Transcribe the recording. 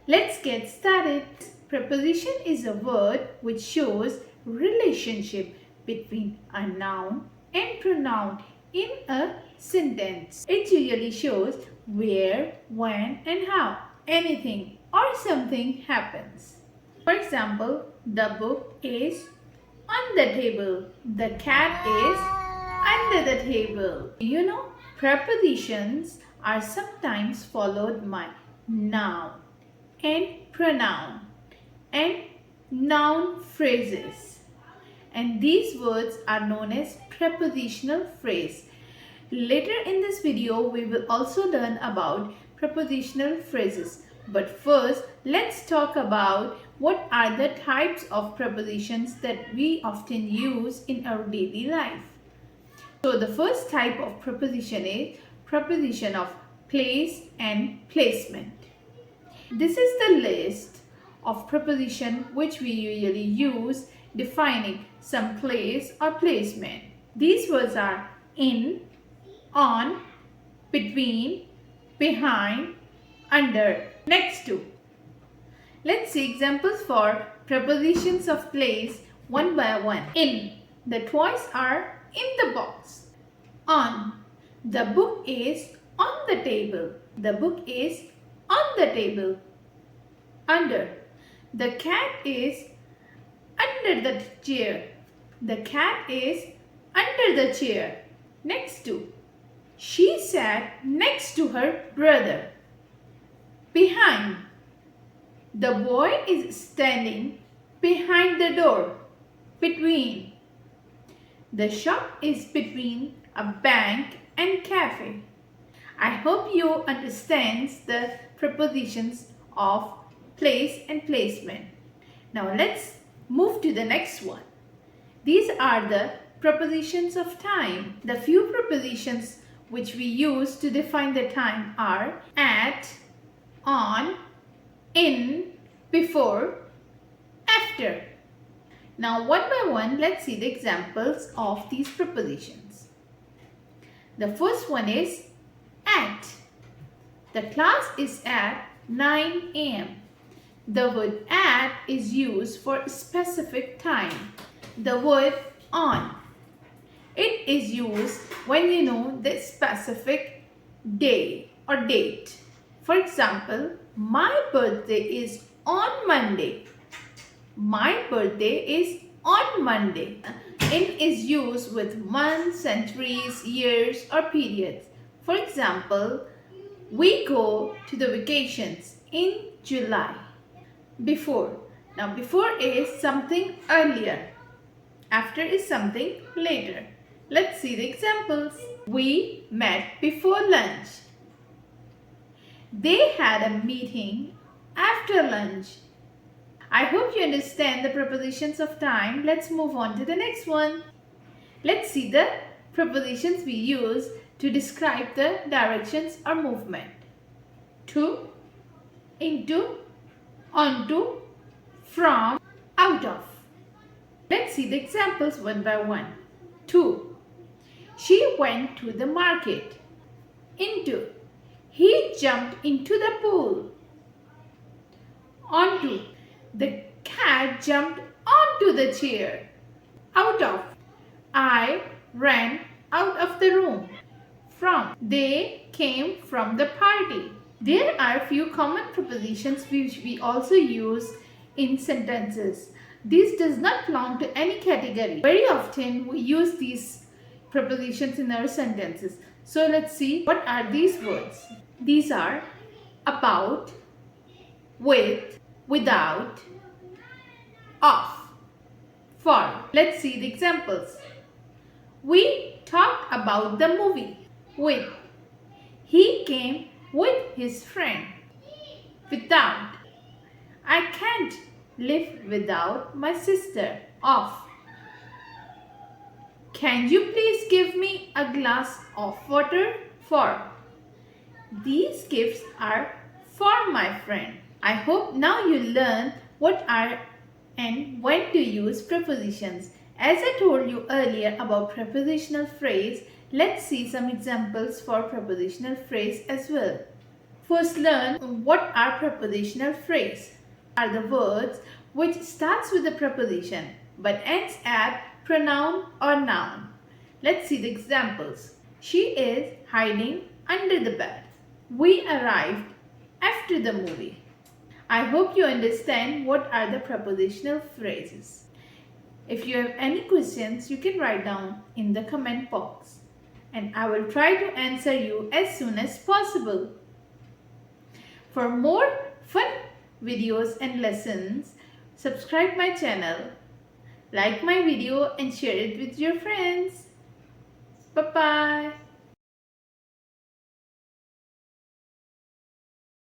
Let's get started. Preposition is a word which shows relationship between a noun and pronoun in a sentence. It usually shows where, when and how anything or something happens. For example, the book is on the table. The cat is under the table. Prepositions are sometimes followed by noun and pronoun and noun phrases. And these words are known as prepositional phrase. Later in this video, we will also learn about prepositional phrases. But first, let's talk about what are the types of prepositions that we often use in our daily life. So the first type of preposition is preposition of place and placement. This is the list of preposition which we usually use defining some place or placement. These words are in, on, between, behind, under, next to. Let's see examples for prepositions of place one by one. In, the toys are in the box. On, the book is on the table. The book is on the table. Under, the cat is under the chair. The cat is under the chair. Next to, she sat next to her brother. Behind, the boy is standing behind the door. Between, the shop is between a bank and cafe. I hope you understand the prepositions of place and placement. Now let's move to the next one. These are the prepositions of time. The few prepositions which we use to define the time are at, on, in, before, after. Now one by one, let's see the examples of these prepositions. The first one is at. The class is at 9 a.m. The word at is used for a specific time. The word on. It is used when you know the specific day or date. For example, my birthday is on Monday. My birthday is on Monday. In is used with months, centuries, years or periods. For example, we go to the vacations in July. Before. Now before is something earlier. After is something later. Let's see the examples. We met before lunch. They had a meeting after lunch. I hope you understand the prepositions of time. Let's move on to the next one. Let's see the prepositions we use to describe the directions or movement. To, into, onto, from, out of. Let's see the examples one by one. To, she went to the market. Into, he jumped into the pool. Onto, the cat jumped onto the chair. Out of, I ran out of the room. From, they came from the party. There are few common prepositions which we also use in sentences. This does not belong to any category. Very often we use these prepositions in our sentences. So let's see what are these words. These are about, with, without, of, for. Let's see the examples. We talked about the movie. With, he came with his friend. Without, I can't live without my sister. Of, can you please give me a glass of water? For, these gifts are for my friend. I hope now you learn what are and when to use prepositions. As I told you earlier about prepositional phrase, let's see some examples for prepositional phrase as well. First, learn what are prepositional phrases. Are the words which starts with a preposition but ends at pronoun or noun. Let's see the examples. She is hiding under the bed. We arrived after the movie. I hope you understand what are the prepositional phrases. If you have any questions, you can write down in the comment box and I will try to answer you as soon as possible. For more fun videos and lessons, subscribe my channel, like my video and share it with your friends. Bye-bye.